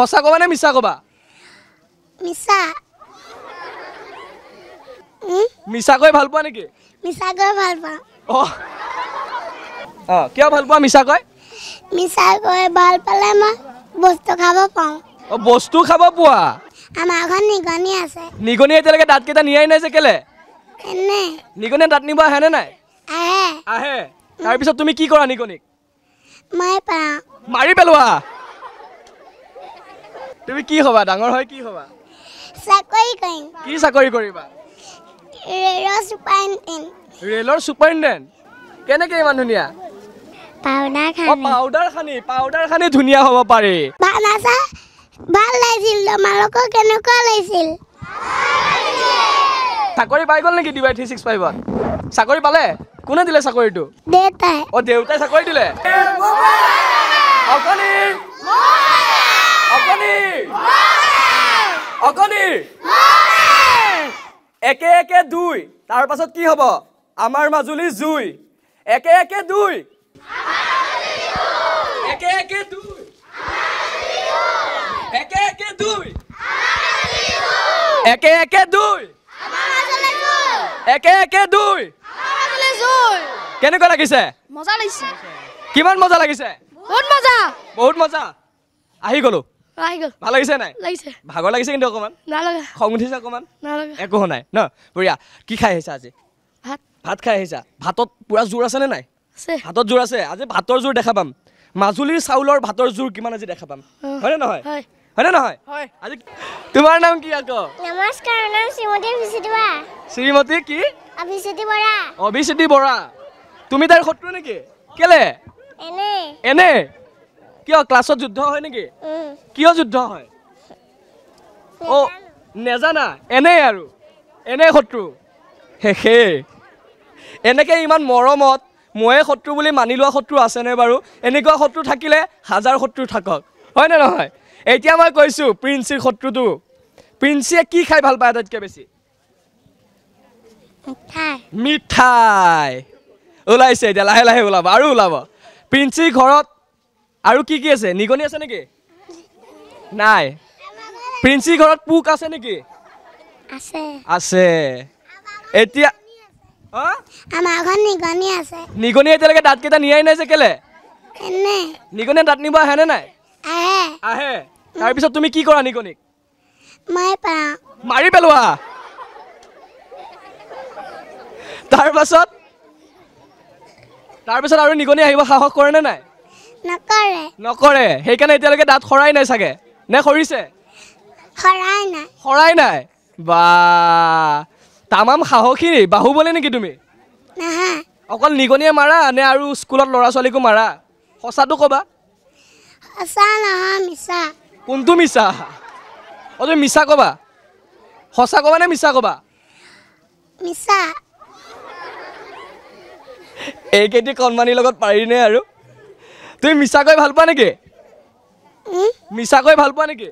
সঁচা কবা নে মিছা কবা মিছা মিছা কৈ ভাল পোৱা নেকি মিছা কৈ ভাল পাওঁ কিয় ভাল পোৱা মিছা কৈ মিছা কৈ ভাল পালে মই বস্তু খাব পাওঁ বস্তু খাব পোৱা আমাৰ ঘৰত নিগনি আছে নিগনি এতিয়ালৈকে দাঁত কেইটা নিয়াই নাই যে কেলে এনে নিগনিয়ে দাঁত নিব আহে নে নাই আহে আহে তাৰপিছত তুমি কি কৰা নিগনিক মই পাওঁ মাৰি পেলোৱা তুমি কি হবা ডাঙৰ হয় কি হবা চাকৰি কৰিম কি চাকৰি কৰিবা ৰেলৰ চুপাৰিনটেণ্ট ৰেলৰ চুপাৰিনটেণ্ট কেনেকে ইমান ধুনীয়া পাউডাৰ খানি ধুনীয়া হ'ব পাৰি ভানাচা ভাল লাগিছিল তোমালোকৰ কেনেকুৱা লাগিছিল চাকৰি পাই গ'ল নেকি ডিৱাই 365ত চাকৰি পালে কোনে দিলে চাকৰিটো দেউতাই দেউতাই চাকৰি দিলে অকণি অকণি অকণি একে একে দুই তাৰ পাছত কি হ'ব আমাৰ মাজুলী জুই একে একে দুই একে একে দুই একে একে দুই একে একে দুই একে একে দুই কেনেকুৱা লাগিছে মজা লাগিছে কিমান মজা লাগিছে বহুত মজা আহি গলো ভাল লাগিছে নাই লাগিছে ভাগৰ লাগিছে কিন্তু অকমান নালাগে খং উঠিছে অকমান নালাগে একো নাই ন বঢ়িয়া কি খাই আহিছা আজি ভাত খাই আহিছা ভাতত পুৰা জোৰ আছে নে নাই ভাতত জোৰ আছে আজি ভাতৰ জোৰ দেখা পাম মাজুলীৰ চাউলৰ ভাতৰ জোৰ কিমান আজি দেখা পাম হয়নে নহয় হয়নে নহয় আজি তোমাৰ নাম কি আকৌ নমস্কাৰ নাম শ্ৰীমতী অভিজ্যোতি বৰা শ্ৰীমতী কি অভিজ্যোতি বৰা অভিজ্যোতি বৰা তুমি তাইৰ শত্ৰু নেকি কেলে এনে কিয় ক্লাছত যুদ্ধ হয় নেকি কিয় যুদ্ধ হয় নেজানা এনে আৰু এনে শত্ৰু হে এনেকে ইমান মৰমত ময়ে শত্ৰু বুলি মানি লোৱা শত্ৰু আছেনে বাৰু এনেকুৱা শত্ৰু থাকিলে হাজাৰ শত্ৰু থাকক হয়নে নহয় এতিয়া মই কৈছোঁ প্ৰিন্সিৰ শত্ৰুটো প্ৰিন্সিয়ে কি খাই ভাল পায় আটাইতকৈ বেছি মিঠাই ওলাইছে এতিয়া লাহে লাহে ওলাব আৰু ওলাব প্ৰিন্সিৰ ঘৰত আৰু কি কি আছে নিগনি আছে নেকি নাই প্ৰিন্সিৰ ঘৰত পোক আছে নেকি আছে এতিয়া আমাৰ ঘৰত নিগনি আছে নিগনিয়ে এতিয়ালৈকে দাঁত কেইটা নিয়াই নাই যে কেলে নিগনিয়ে দাঁত নিব আহে নে নাই আহে তাৰপিছত তুমি কি কৰা নিগনিক মই পাওঁ মাৰি পেলোৱা তাৰপাছত আৰু নিগনি আহিব সাহস কৰে নে নাই নকৰে সেইকাৰণে এতিয়ালৈকে দাঁত সৰাই নাই চাগে নে সৰিছে সৰাই নাই বা তামাম সাহসী বাহুবলী নেকি তুমি অকল নিগনিয়ে মাৰা নে আৰু স্কুলত ল'ৰা ছোৱালীকো মাৰা সঁচাটো ক'বা কোনটো মিছা তুমি মিছা ক'বা সঁচা ক'বা নে মিছা ক'বা এইকেইটি কণমানিৰ লগত পাৰিনে আৰু তুমি মিছা কৈ ভাল পোৱা নেকি মিছা কৈ ভাল পোৱা নেকি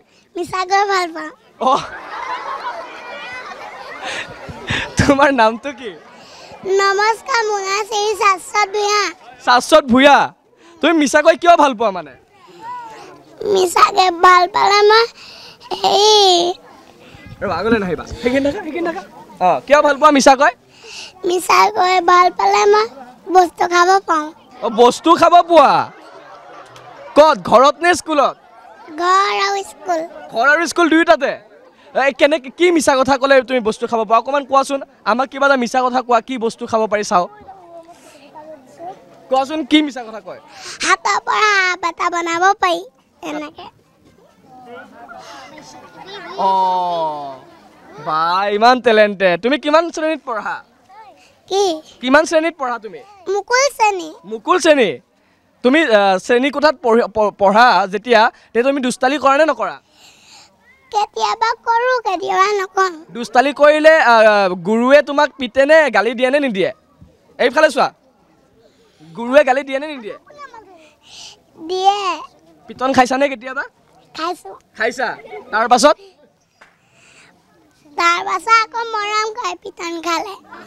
তোমাৰ নামটো কি নমস্কাৰ মোৰ নাম শ্ৰী শাশ্বত ভূঞা তুমি মিছা কৈ কিয় ভাল পোৱা মানে মিছাকে ভাল পালে মই আগলৈ নাহিবা সেইখিনি থাকা কিয় ভাল পোৱা মিছা কৈ ভাল পালে মই বস্তু খাব পাওঁ বস্তু খাব পোৱা ক'ত ঘৰত নে স্কুলত ঘৰ আৰু স্কুল দুয়োটাতে কেনেকৈ কি মিছা কথা ক'লে তুমি বস্তু খাব পাৰা অকণমান কোৱাচোন আমাক কিবা এটা মিছা কথা কোৱা কি বস্তু খাব পাৰি চাওঁ কোৱাচোন কি মিছা কথা কয় হাতৰ পৰা আপ এটা বনাব পাৰি এনেকে বা ইমান টেলেণ্টেড তুমি কিমান শ্ৰেণীত পঢ়া কিমান শ্ৰেণীত পঢ়া তুমি মুকুল শ্ৰেণী তুমি শ্ৰেণী কোঠাত পঢ়া যেতিয়া তুমি দুষ্টালি কৰা নে নকৰা কেতিয়াবা কৰোঁ কেতিয়াবা নকৰোঁ দুষ্টালি কৰিলে গুৰুৱে তোমাক পিতে নে গালি দিয়ে নে নিদিয়ে এইফালে চোৱা গুৰুৱে গালি দিয়ে নে নিদিয়ে দিয়ে পিটন খাইছানে কেতিয়াবা খাইছা তাৰপাছত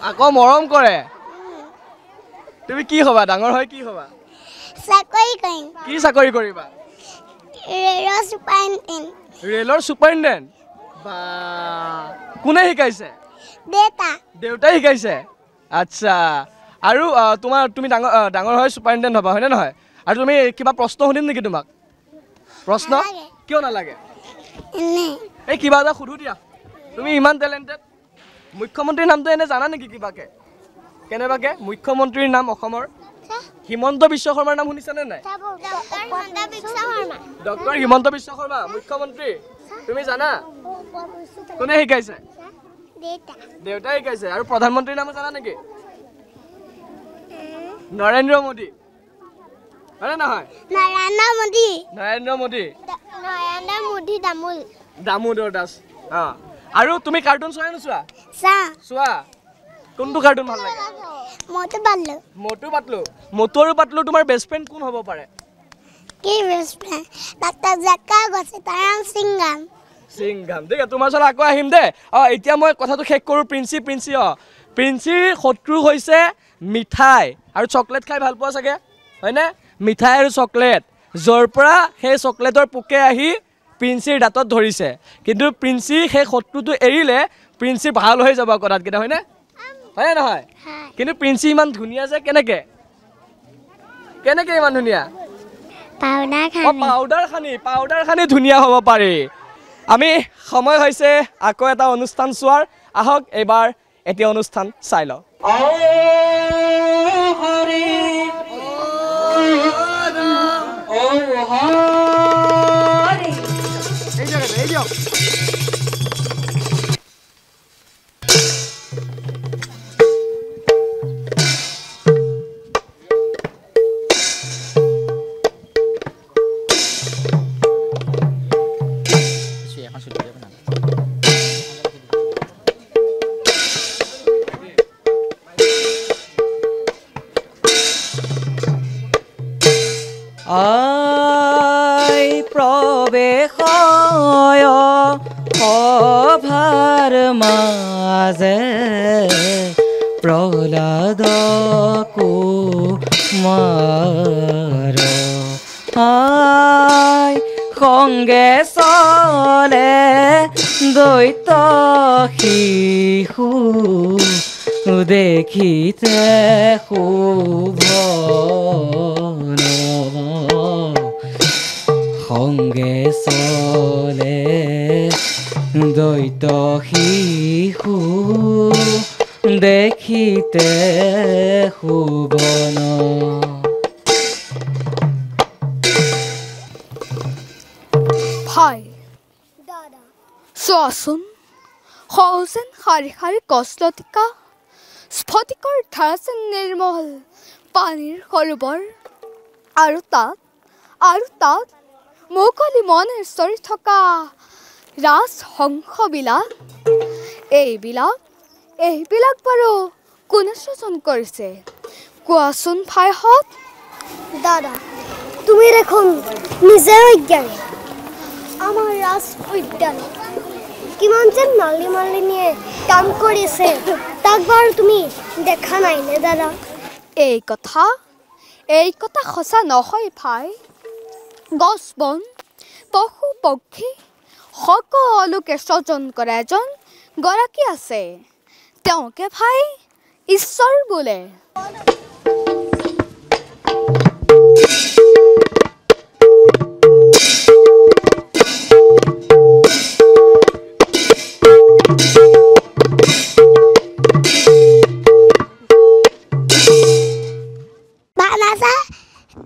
আকৌ মৰম কৰে তুমি কি হবা ডাঙৰ হয় কি হবা চাকৰি কৰিম কি চাকৰি কৰিবা ৰেলৰ চুপাৰিনটেণ্ট ৰেলৰ ছুপাৰিনটেণ্ট বা কোনে শিকাইছে দেউতাই শিকাইছে আচ্ছা আৰু তুমি ডাঙৰ হয় ছুপাৰিনটেণ্ট হ'বা হয়নে নহয় আৰু তুমি কিবা প্ৰশ্ন সুধিম নেকি তোমাক প্ৰশ্ন কিয় নালাগে এই কিবা এটা সুধো দিয়া তুমি ইমান টেলেণ্টেড মুখ্যমন্ত্ৰীৰ নামটো এনে জানা নেকি কিবাকে কেনেবাকে মুখ্যমন্ত্ৰীৰ নাম অসমৰ হিমন্ত বিশ্ব শৰ্মাৰ নাম শুনিছানে নাই ডক্টৰ হিমন্ত বিশ্ব শৰ্মা মুখ্যমন্ত্ৰী তুমি জানা কোনে শিকাইছে দেউতাই শিকাইছে আৰু প্ৰধানমন্ত্ৰীৰ নাম জানা নেকি নৰেন্দ্ৰ মোদী হয়নে নহয় নৰেন্দ্ৰ মোদী দামোদৰ দাস আৰু তুমি কাৰ্টুন চোৱা নোচোৱা চোৱা কোনটো কাৰ্টুন ভাল লাগে মটু পাতলু তোমাৰ বেষ্ট ফ্ৰেণ্ড কোন হ'ব পাৰে সিংগাম ঠিক আছে তোমাৰ ওচৰত আকৌ আহিম দে এতিয়া মই কথাটো শেষ কৰোঁ প্ৰিন্সিৰ শত্ৰু হৈছে মিঠাই আৰু চকলেট খাই ভাল পোৱা চাগে হয়নে মিঠাই আৰু চকলেট য'ৰ পৰা সেই চকলেটৰ পোকে আহি প্ৰিন্সিৰ দাঁতত ধৰিছে কিন্তু প্ৰিন্সি সেই শত্ৰুটো এৰিলে প্ৰিন্সি ভাল হৈ যাব কথাতকেইটা হয়নে হয়নে নহয় কিন্তু প্ৰিন্সি ইমান ধুনীয়া যে কেনেকে ইমান ধুনীয়া পাউডাৰ খানি ধুনীয়া হ'ব পাৰি আমি সময় হৈছে আকৌ এটা অনুষ্ঠান চোৱাৰ আহক এইবাৰ এটি অনুষ্ঠান চাই লওঁ প্ৰৱেশয় সভাৰ মাজে প্ৰহ্লাদ কুমাৰ সংগে চলে দৈত শিশু দেখিতে শুভন সংগে চলে দৈত শিশু দেখিতে শুভন ভাই চোৱাচোন সহজেন শাৰী শাৰী গছলতিকা স্ফটিকৰ ধাৰা নিৰ্মল পানীৰ সৰোবৰ আৰু তাত মুকলি মনেৰে চৰি থকা ৰাজহংসবিলাক এইবিলাক বাৰু কোনে সৃজন কৰিছে কোৱাচোন ভাইহঁত দাদা তুমি দেখোন নিজে অজ্ঞানী আমাৰ ৰাজ উদ্যানত কিমান যেন মালিনীয়ে কাম কৰিছে তাক বাৰু তুমি দেখা নাই নে দাদা এই কথা সঁচা নহয় ভাই গছ বন পশু পক্ষী সকলোকে সৃজন কৰা এজন গৰাকী আছে তেওঁকে ভাই ঈশ্বৰ বোলে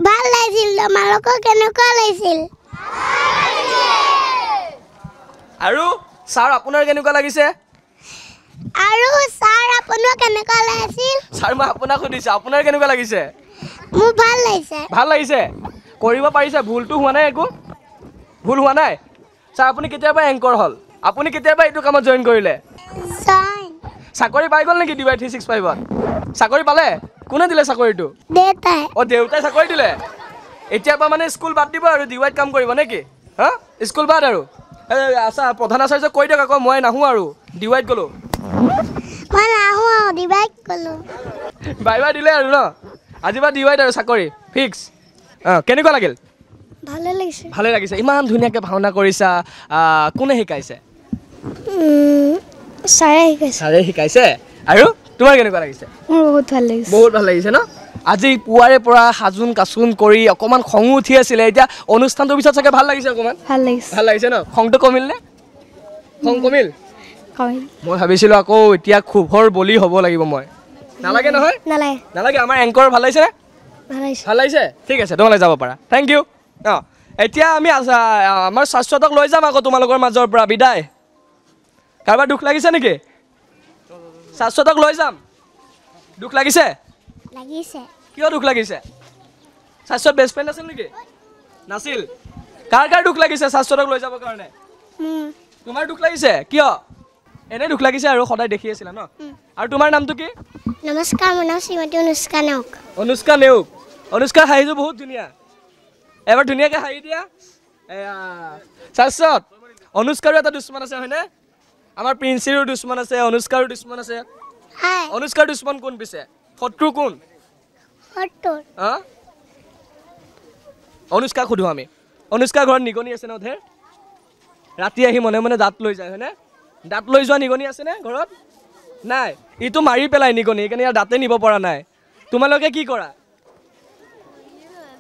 ভাল লাগিছিল তোমালোকৰ কেনেকুৱা লাগিছিল আৰু ছাৰ আপোনাৰ কেনেকুৱা লাগিছে আৰু ছাৰ আপোনাৰ কেনেকুৱা লাগিছিল ছাৰ মই আপোনাক সুধিছোঁ আপোনাৰ কেনেকুৱা লাগিছে মোৰ ভাল লাগিছে কৰিব পাৰিছে ভুলটো হোৱা নাই একো ভুল হোৱা নাই ছাৰ আপুনি কেতিয়াবা এংকৰ হ'ল আপুনি কেতিয়াবা এইটো কামত জইন কৰিলে চাকৰি পাই গ'ল নেকি DY 365ত চাকৰি পালে কোনে দিলে চাকৰিটো দেউতাই চাকৰি দিলে এতিয়া পৰা মানে স্কুল বাদ দিব আৰু DYত কাম কৰিব নেকি হা স্কুল বাদ আৰু আচ্ছা প্ৰধান আচাৰ্য কৈ দিয়ক আকৌ মই নাহোঁ আৰু DYত গ'লোঁ বাই দিলে আৰু ন আজিৰ পৰা DYত আৰু চাকৰি ফিক্স কেনেকুৱা লাগিল ভালে লাগিছে ভালে লাগিছে ইমান ধুনীয়াকৈ ভাওনা কৰিছা কোনে শিকাইছে ছাৰে শিকাইছে আৰু তোমাৰ কেনেকুৱা লাগিছে মোৰ বহুত ভাল লাগিছে ন আজি পুৱাৰে পৰা সাজুন কাচুন কৰি অকমান খঙো উঠি আছিলে এতিয়া অনুষ্ঠানটোৰ পিছত চাগে ভাল লাগিছে অকমান ভাল লাগিছে ন খংটো কমিল নে খং কমিল মই ভাবিছিলোঁ আকৌ এতিয়া ক্ষোভৰ বলি হ'ব লাগিব মই নালাগে নহয় নালাগে আমাৰ এংকৰ ভাল লাগিছে ভাল লাগিছে ঠিক আছে তোমালোকে যাব পাৰা থেংক ইউ এতিয়া আমি আমাৰ শাশ্বতক লৈ যাম আকৌ তোমালোকৰ মাজৰ পৰা বিদায় কাৰোবাৰ দুখ লাগিছে নেকি শাশ্বতক লৈ যাম দুখ লাগিছে কিয় দুখ লাগিছে শাশ্বত বেষ্ট ফ্ৰেণ্ড আছিল নেকি নাছিল কাৰ দুখ লাগিছে শাশ্বতক লৈ যাবৰ কাৰণে তোমাৰ দুখ লাগিছে কিয় এনে দুখ লাগিছে আৰু সদায় দেখি আছিলা ন আৰু তোমাৰ নামটো কি নমস্কাৰ মোৰ নাম শ্ৰীমতী অনুষ্কা নেওগ অনুষ্কাৰ হাঁহিটো বহুত ধুনীয়া এবাৰ ধুনীয়াকৈ হাঁহি দিয়া শাশ্বত অনুষ্কাৰো এটা দুশ্মন আছে হয়নে আমাৰ প্ৰিন্সিৰো দুশ্মন আছে অনুষ্কাৰো দুশ্মন আছে অনুষ্কাৰ দুশ্মন কোন পিছে শত্ৰু কোন অনুষ্কাক সোধো আমি অনুষ্কাৰ ঘৰত নিগনি আছে ন ধেৰ ৰাতি আহি মনে মনে দাঁত লৈ যায় হয়নে দাঁত লৈ যোৱা নিগনি আছেনে ঘৰত নাই ইটো মাৰি পেলাই নিগনি সেইকাৰণে ইয়াৰ দাঁতে নিব পৰা নাই তোমালোকে কি কৰা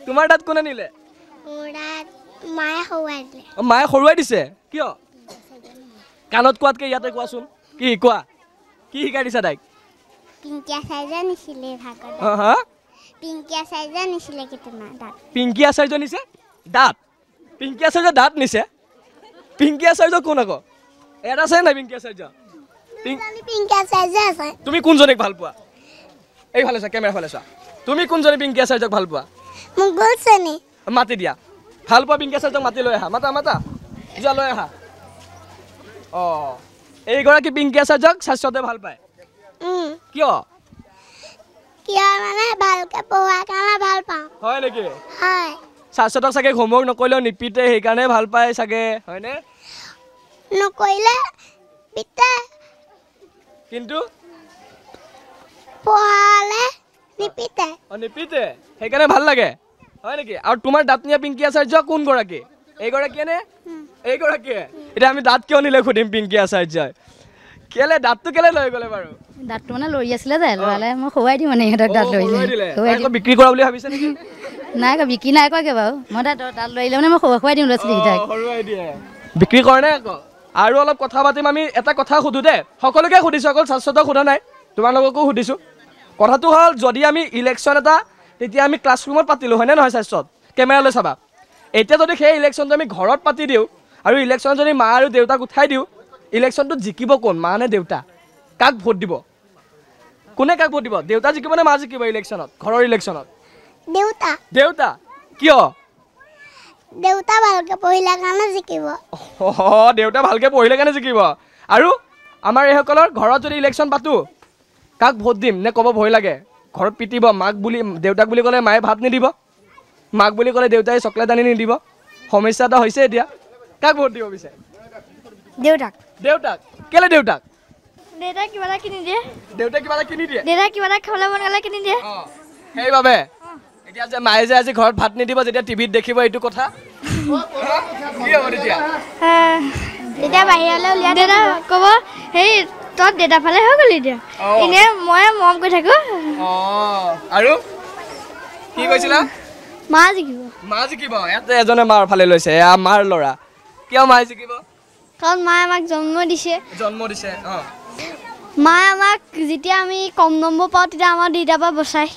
তোমাৰ দাঁত কোনে নিলে মায়ে সৰুৱাই দিছে কিয় কাণত কোৱাতকৈ ইয়াতে কোৱাচোন কি কোৱা কি শিকাই দিছা তাইক পিংকি আচাৰ্য নিছে দাঁত পিংকি আচাৰ্য দাঁত নিছে পিংকি আচাৰ্য কোন আকৌ ইয়াত আছে নাই পিংকি আচাৰ্য তুমি কোনজনীক ভাল পোৱা এইফালে চোৱা কেমেৰা ফালে চোৱা তুমি কোনজনী পিংকি আচাৰ্যক ভাল পোৱা মাতি দিয়া ভাল পোৱা পিংকি আচাৰ্যক মাতি লৈ আহা মাতা যোৱা লৈ আহা এইগৰাকী পিংকি আচাৰ্যক শাশ্বতে ভাল পায় কিয় হয় নেকি শাশ্বতক চাগে হোমৱৰ্ক নকৰিলেও নিপিতে সেইকাৰণে ভাল পায় চাগে হয়নে কিন্তু নিপিতে সেইকাৰণে ভাল লাগে হয় নেকি আৰু তোমাৰ দাঁতনীয়া পিংকি আচাৰ্য কোন গৰাকী এইগৰাকীয়ে নে এইগৰাকীয়ে এতিয়া আমি দাঁত কিয় নিলে সুধিম পিংকি আচাৰ্যই কেলে দাঁতটো কেলে লৈ গ'লে বাৰু দাঁতটো মানে লৰি আছিলে যে ল'ৰালে মই খুৱাই দিম মানে ইহঁতক দাঁত লৰিলে বিক্ৰী কৰা বুলি ভাবিছে নেকি নাই বিক্ৰী নাই কৰাকে বাৰু মই দাঁত লৰিলে মানে মই খুৱাই দিম ল'ৰা ছোৱালীকেইটাক বিক্ৰী কৰে নাই আকৌ আৰু অলপ কথা পাতিম আমি এটা কথা সুধো দে সকলোকে সুধিছোঁ অকল শাশ্বতক সোধা নাই তোমালোককো সুধিছোঁ কথাটো হ'ল যদি আমি ইলেকশ্যন এটা তেতিয়া আমি ক্লাছৰুমত পাতিলোঁ হয়নে নহয় শাশ্বত কেমেৰালৈ চাবা এতিয়া যদি সেই ইলেকশ্যনটো আমি ঘৰত পাতি দিওঁ আৰু ইলেকশ্যনত যদি মা আৰু দেউতাক উঠাই দিওঁ ইলেকশ্যনটোত জিকিব কোন মা নে দেউতা কাক ভোট দিব কোনে কাক ভোট দিব দেউতা জিকিব নে মা জিকিব ইলেকশ্যনত ঘৰৰ ইলেকশ্যনত দেউতা কিয় দেউতা ভালকে পঢ়িলে কাৰণে জিকিব দেউতা ভালকে পঢ়িলে কাৰণে জিকিব আৰু আমাৰ এইসকলৰ ঘৰত যদি ইলেকশ্যন পাতোঁ কাক ভোট দিম নে ক'ব ভয় লাগে ঘৰত পিটিব মাক বুলি দেউতাক বুলি ক'লে মায়ে ভাত নিদিব মাক বুলি ক'লে দেউতাই চকলেট আনি নিদিব সমস্যা এটা হৈছে এতিয়া কাক ভোট দিব পিছে দেউতাক কেলে দেউতাক কিবা এটা কিনি দিয়ে দেউতাই কিবা এটা কিনি দিয়ে কিবা এটা খাবলৈ মন গ'লে কিনি দিয়ে সেইবাবে এতিয়া যে মায়ে যে আজি ঘৰত ভাত নিদিব যেতিয়া টিভিত দেখিব এইটো কথা কি হ'ব তেতিয়া বাহিৰলৈ উলিয়াই দেউতা ক'ব সেই তই দেউতা ফালে হৈ গ'লি এতিয়া এনেই মই মৰম কৰি থাকোঁ আৰু কি কৈছিলা মা জিকিব ইয়াতে এজনে মাৰ ফালে লৈছে এয়া মাৰ ল'ৰা কিয় মায়ে জিকিব কাৰণ মায়ে আমাক জন্ম দিছে মায়ে আমাক যেতিয়া আমি কম নম্বৰ পাওঁ তেতিয়া আমাৰ দেউতাৰ পৰা বচায়।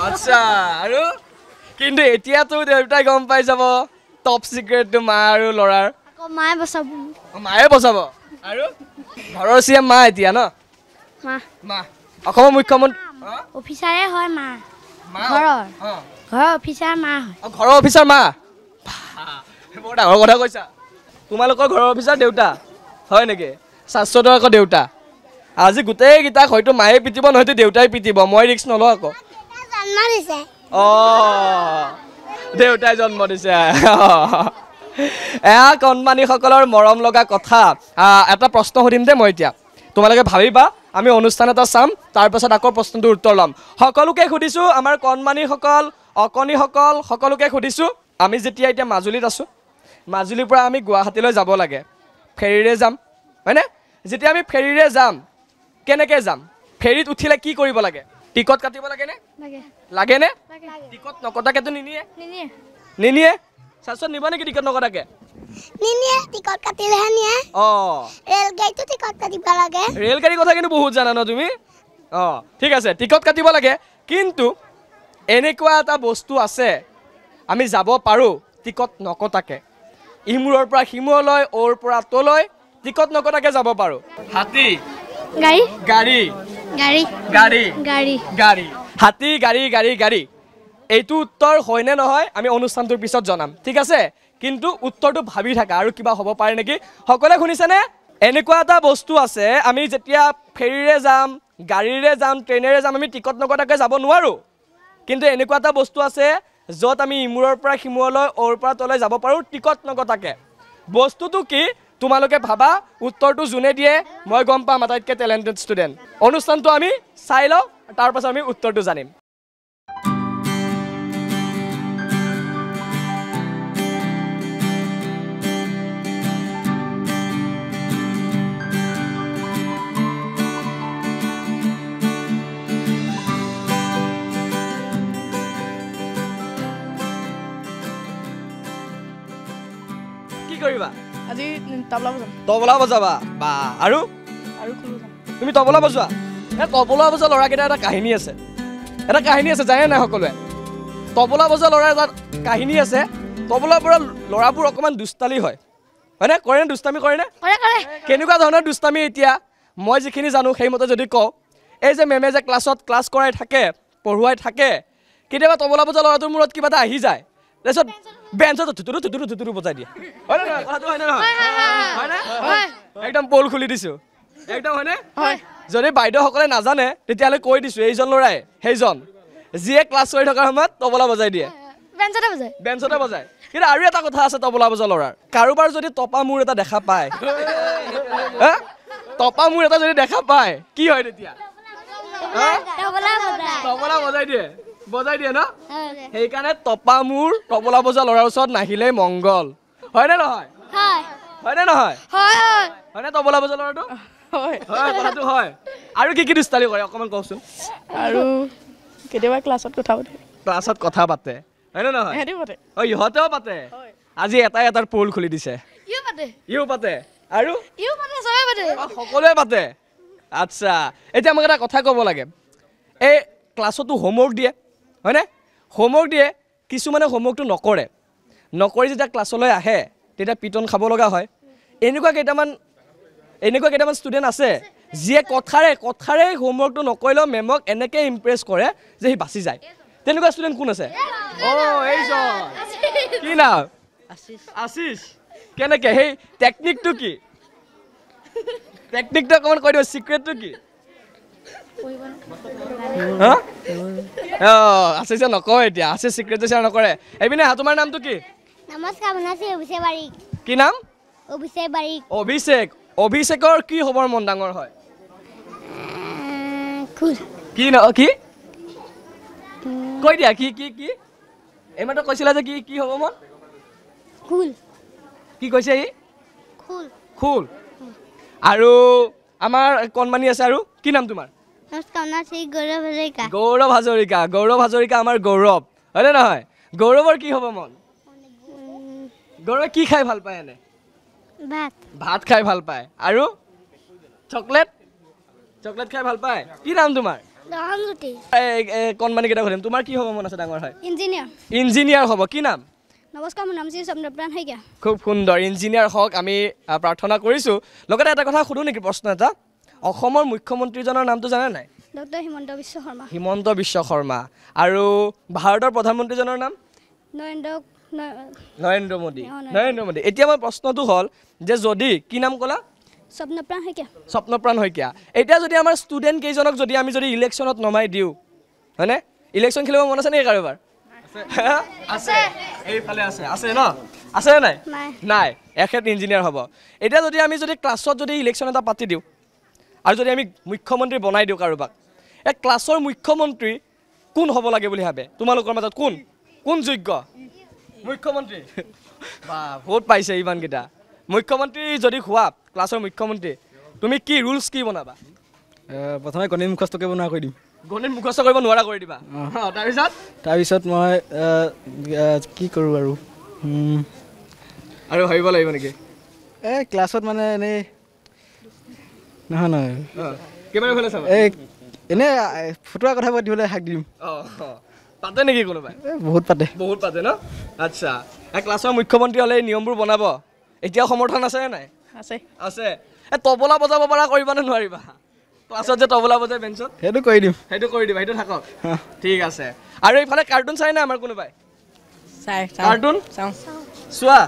আচ্ছা আৰু কিন্তু এতিয়াতো দেউতাই গম পাই যাব টপ সিক্ৰেটটো মা আৰু ল'ৰাৰ মায়ে বচাব আৰু ঘৰৰ চিএম মা এতিয়া ন মা অসমৰ মুখ্যমন্ত্ৰী অফিচাৰে হয় মা ঘৰৰ অফিচাৰ মা হয় ঘৰৰ অফিচাৰ মা বৰ ডাঙৰ কথা কৈছা তোমালোকৰ ঘৰৰ অফিচাৰ দেউতা হয় নেকি শাশ্বতৰ আকৌ দেউতা আজি গোটেইকেইটাক হয়তো মায়ে পিটিব নহয়তো দেউতাই পিটিব মই ৰিক্স নলওঁ আকৌ দেউতাই জন্ম দিছে এয়া কণমানিসকলৰ মৰম লগা কথা এটা প্ৰশ্ন সুধিম দে মই এতিয়া তোমালোকে ভাবিবা আমি অনুষ্ঠান এটা চাম তাৰপাছত আকৌ প্ৰশ্নটোৰ উত্তৰ ল'ম সকলোকে সুধিছোঁ আমাৰ কণমানিসকল অকণিসকল সকলোকে সুধিছোঁ আমি যেতিয়া এতিয়া মাজুলীত আছোঁ মাজুলীৰ পৰা আমি গুৱাহাটীলৈ যাব লাগে ফেৰীৰে যাম হয়নে যেতিয়া আমি ফেৰীৰে যাম কেনেকৈ যাম ফেৰীত উঠিলে কি কৰিব লাগে টিকট কাটিব লাগেনে লাগেনে টিকট নকটাকেতো নিনিয়ে চাচোন নিব নেকি টিকট নকটাকে নিনিয়ে টিকট কাটিলেহে নিয়ে ৰেলগাড়ীটো টিকট কাটিব লাগে ৰেলগাড়ীৰ কথা কিন্তু বহুত জানা ন তুমি ঠিক আছে টিকট কাটিব লাগে কিন্তু এনেকুৱা এটা বস্তু আছে আমি যাব পাৰোঁ টিকট নকটাকে ইমূৰৰ পৰা সিমূৰলৈ অ'ৰ পৰা তলৈ টিকট নকটাকে যাব পাৰোঁ হাতী গাড়ী গাড়ী গাড়ী গাড়ী গাড়ী গাড়ী হাতী গাড়ী গাড়ী গাড়ী এইটো উত্তৰ হয়নে নহয় আমি অনুষ্ঠানটোৰ পিছত জনাম ঠিক আছে কিন্তু উত্তৰটো ভাবি থাকা আৰু কিবা হ'ব পাৰে নেকি সকলোৱে শুনিছেনে এনেকুৱা এটা বস্তু আছে আমি যেতিয়া ফেৰীৰে যাম গাড়ীৰে যাম ট্ৰেইনেৰে যাম আমি টিকট নকটাকে যাব নোৱাৰোঁ কিন্তু এনেকুৱা এটা বস্তু আছে য'ত আমি ইমূৰৰ পৰা সিমূৰলৈ অ'ৰ পৰা তলৈ যাব পাৰোঁ টিকট নকটাকে বস্তুটো কি তোমালোকে ভাবা উত্তৰটো যোনে দিয়ে মই গম পাম আটাইতকৈ টেলেণ্টেড ষ্টুডেণ্ট অনুষ্ঠানটো আমি চাই লওঁ তাৰপাছত আমি উত্তৰটো জানিম কৰিবা আজি তবলা বজাম তবলা বজাবা বা আৰু খুলো যাম তুমি তবলা বজোৱা তবলা বজোৱা ল'ৰাকেইটা এটা কাহিনী আছে জানে নাই সকলোৱে তবলা বজোৱা ল'ৰা এটা কাহিনী আছে তবলাৰ পৰা ল'ৰাবোৰ অকণমান দুষ্টালি হয়নে কৰেনে দুষ্টামি কৰেনে কেনেকুৱা ধৰণৰ দুষ্টামি এতিয়া মই যিখিনি জানো সেইমতে যদি কওঁ এই যে মেমে যে ক্লাছ কৰাই থাকে পঢ়ুৱাই থাকে কেতিয়াবা তবলা বজোৱা ল'ৰাটোৰ মূৰত কিবা এটা আহি যায় তাৰপিছত বেঞ্চত থুতুৰু বজাই দিয়ে হয়নে নহয় কথাটো হয়নে নহয় একদম পল খুলি দিছোঁ একদম হয়নে যদি বাইদেউসকলে নাজানে তেতিয়াহ'লে কৈ দিছোঁ এইজন ল'ৰাই সেইজন যিয়ে ক্লাছ কৰি থকাৰ সময়ত তবলা বজাই দিয়ে বেঞ্চতে বজায় কিন্তু আৰু এটা কথা আছে তবলা বজোৱা ল'ৰাৰ কাৰোবাৰ যদি তপা মূৰ এটা দেখা পায় তপা মূৰ এটা যদি দেখা পায় কি হয় তেতিয়া তবলা বজাই দিয়ে ন সেইকাৰণে তপা মূৰ তবলা বজোৱা ল'ৰাৰ ওচৰত নাহিলেই মংগল হয়নে নহয় হয়নে তবলা বজোৱা ল'ৰাটো কথাটো হয় আৰু কি দুষ্টালি কৰে অকণমান কওকচোন আৰু কেতিয়াবা ক্লাছত কথা পাতে হয়নে নহয় ইহঁতেও পাতে আজি এটাৰ পোল খুলি দিছে ইও পাতে আৰু সকলোৱে পাতে আচ্ছা এতিয়া মোক এটা কথা ক'ব লাগে এই ক্লাছতো হোমৱৰ্ক দিয়ে হয়নে হোমৱৰ্ক দিয়ে কিছুমানে হোমৱৰ্কটো নকৰি যেতিয়া ক্লাছলৈ আহে তেতিয়া পিটন খাব লগা হয় এনেকুৱা কেইটামান ষ্টুডেণ্ট আছে যিয়ে কথাৰে হোমৱৰ্কটো নকৰিলেও মেমক এনেকৈ ইমপ্ৰেছ কৰে যে সি বাচি যায় তেনেকুৱা ষ্টুডেণ্ট কোন আছে এইজন কি নাম আশিষ কেনেকৈ সেই টেকনিকটো কি অকণমান কৈ দিব চিক্ৰেটটো কি আশিষে নকয় এতিয়া আশিষ চিক্ৰেটটো শ্বেয়াৰ নকৰে এইপিনে তোমাৰ নামটো কি নমস্কাৰ অভিষেক বাৰিক কি নাম অভিষেকৰ কি হ'বৰ মন ডাঙৰ হয় কি কৈ দিয়া কি এইমাত্ৰ কৈছিলা যে কি হ'ব মন কি কৈছে ই খোল আৰু আমাৰ কণমানি আছে আৰু কি নাম তোমাৰ গৌৰৱ হাজৰিকা আমাৰ গৌৰৱ হয়নে নহয় গৌৰৱৰ কি হ'ব মন গৌৰৱে কি খাই ভাল পায় এনে ভাত খাই ভাল পায় আৰু চকলেট খাই ভাল পায় কি নাম তোমাৰ কণমানিকেইটা সুধিম তোমাৰ কি হ'ব মন আছে ডাঙৰ হয় ইঞ্জিনিয়াৰ হ'ব কি নাম নমস্কাৰ মোৰ নাম শ্ৰী স্বপ্নপ্ৰাণ শইকীয়া খুব সুন্দৰ ইঞ্জিনিয়াৰ হওক আমি প্ৰাৰ্থনা কৰিছোঁ লগতে এটা কথা সুধোঁ নেকি প্ৰশ্ন এটা অসমৰ মুখ্যমন্ত্ৰীজনৰ নামটো জানে নাই ডক্টৰ হিমন্ত বিশ্ব শৰ্মা আৰু ভাৰতৰ প্ৰধানমন্ত্ৰীজনৰ নাম নৰেন্দ্ৰ মোদী এতিয়া মই প্ৰশ্নটো হ'ল যে যদি কি নাম ক'লা স্বপ্নপ্ৰাণ শইকীয়া এতিয়া যদি আমাৰ ষ্টুডেণ্ট কেইজনক যদি আমি ইলেকশ্যনত নমাই দিওঁ হয়নে ইলেকশ্যন খেলিব মন আছে নেকি কাৰোবাৰ আছে এইফালে আছে ন আছে নাই এখেত ইঞ্জিনিয়াৰ হ'ব এতিয়া যদি আমি ক্লাছত ইলেকশ্যন এটা পাতি দিওঁ আৰু যদি আমি মুখ্যমন্ত্ৰী বনাই দিওঁ কাৰোবাক এই ক্লাছৰ মুখ্যমন্ত্ৰী কোন হ'ব লাগে বুলি ভাবে তোমালোকৰ মাজত কোন যোগ্য মুখ্যমন্ত্ৰী বা ভোট পাইছে ইমানকেইটা মুখ্যমন্ত্ৰী যদি হোৱা ক্লাছৰ মুখ্যমন্ত্ৰী তুমি কি ৰুলছ কি বনাবা প্ৰথমে গণিত মুখস্থকে বনোৱা কৰি দিম গণিত মুখস্থ কৰিব নোৱাৰা কৰি দিবা তাৰপিছত মই কি কৰোঁ আৰু ভাবিব লাগিব নেকি এই ক্লাছত মানে এনেই নহয় কিমান ফালে চাবা এনেই ফুটোৱা কথা পাতিবলৈ হাক দিম পাতে নেকি কোনোবাই বহুত পাতে ন আচ্ছা ক্লাছৰ মুখ্যমন্ত্ৰী হ'লে এই নিয়মবোৰ বনাব এতিয়াও সমৰ্থন আছে নে নাই আছে এই তবলা বজাব পৰা কৰিবানে নোৱাৰিবা ক্লাছত যে তবলা বজাই বেঞ্চত সেইটো কৰি দিম সেইটো থাকক ঠিক আছে আৰু এইফালে কাৰ্টুন চাই নাই আমাৰ কোনোবাই কাৰ্টুন চোৱা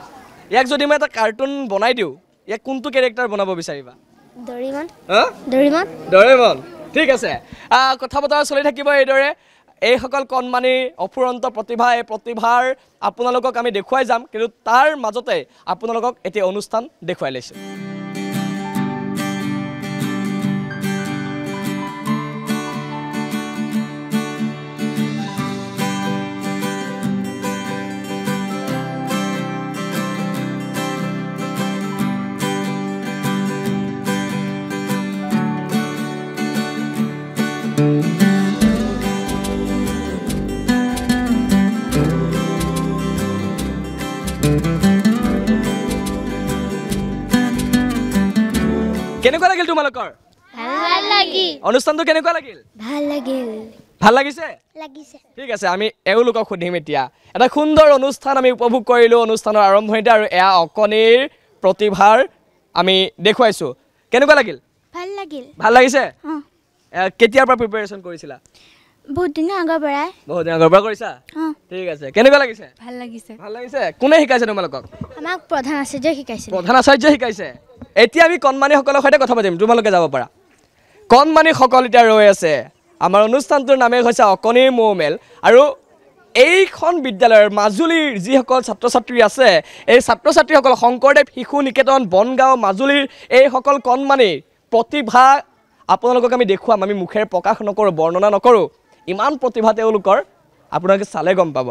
ইয়াক যদি মই এটা কাৰ্টুন বনাই দিওঁ ইয়াক কোনটো কেৰেক্টাৰ বনাব বিচাৰিবা ডৰেমন ঠিক আছে কথা বতৰা চলি থাকিব এইদৰে এইসকল কণমানি অফুৰন্ত প্ৰতিভা এই প্ৰতিভাৰ আপোনালোকক আমি দেখুৱাই যাম কিন্তু তাৰ মাজতে আপোনালোকক এতিয়া অনুষ্ঠান দেখুৱাই লৈছোঁ কেনেকুৱা লাগিল তোমালোকৰ ভাল লাগিল অনুষ্ঠানটো কেনেকুৱা লাগিল ভাল লাগিছে ঠিক আছে আমি এওঁলোকক সুধিম এতিয়া এটা সুন্দৰ অনুষ্ঠান আমি উপভোগ কৰিলোঁ অনুষ্ঠানৰ আৰম্ভণিতে আৰু এয়া অকণিৰ প্ৰতিভাৰ আমি দেখুৱাইছোঁ কেনেকুৱা লাগিল ভাল লাগিছে কেতিয়াৰ পৰা প্ৰিপেৰেশ্যন কৰিছিলা বহুত দিনৰ আগৰ পৰা কৰিছা ঠিক আছে কেনেকুৱা লাগিছে ভাল লাগিছে কোনে শিকাইছে তোমালোকক আমাক প্ৰধান আচাৰ্য শিকাইছে এতিয়া আমি কণমানিসকলৰ সৈতে কথা পাতিম তোমালোকে যাব পাৰা কণমানিসকল এতিয়া ৰৈ আছে আমাৰ অনুষ্ঠানটোৰ নামেই হৈছে অকণিৰ মৌমেল আৰু এইখন বিদ্যালয়ৰ মাজুলীৰ যিসকল ছাত্ৰ ছাত্ৰী আছে এই ছাত্ৰ ছাত্ৰীসকল শংকৰদেৱ শিশু নিকেতন বনগাঁও মাজুলীৰ এইসকল কণমানিৰ প্ৰতিভা আপোনালোকক আমি দেখুৱাম আমি মুখেৰে প্ৰকাশ নকৰোঁ বৰ্ণনা নকৰোঁ ইমান প্ৰতিভা তেওঁলোকৰ আপোনালোকে চালে গম পাব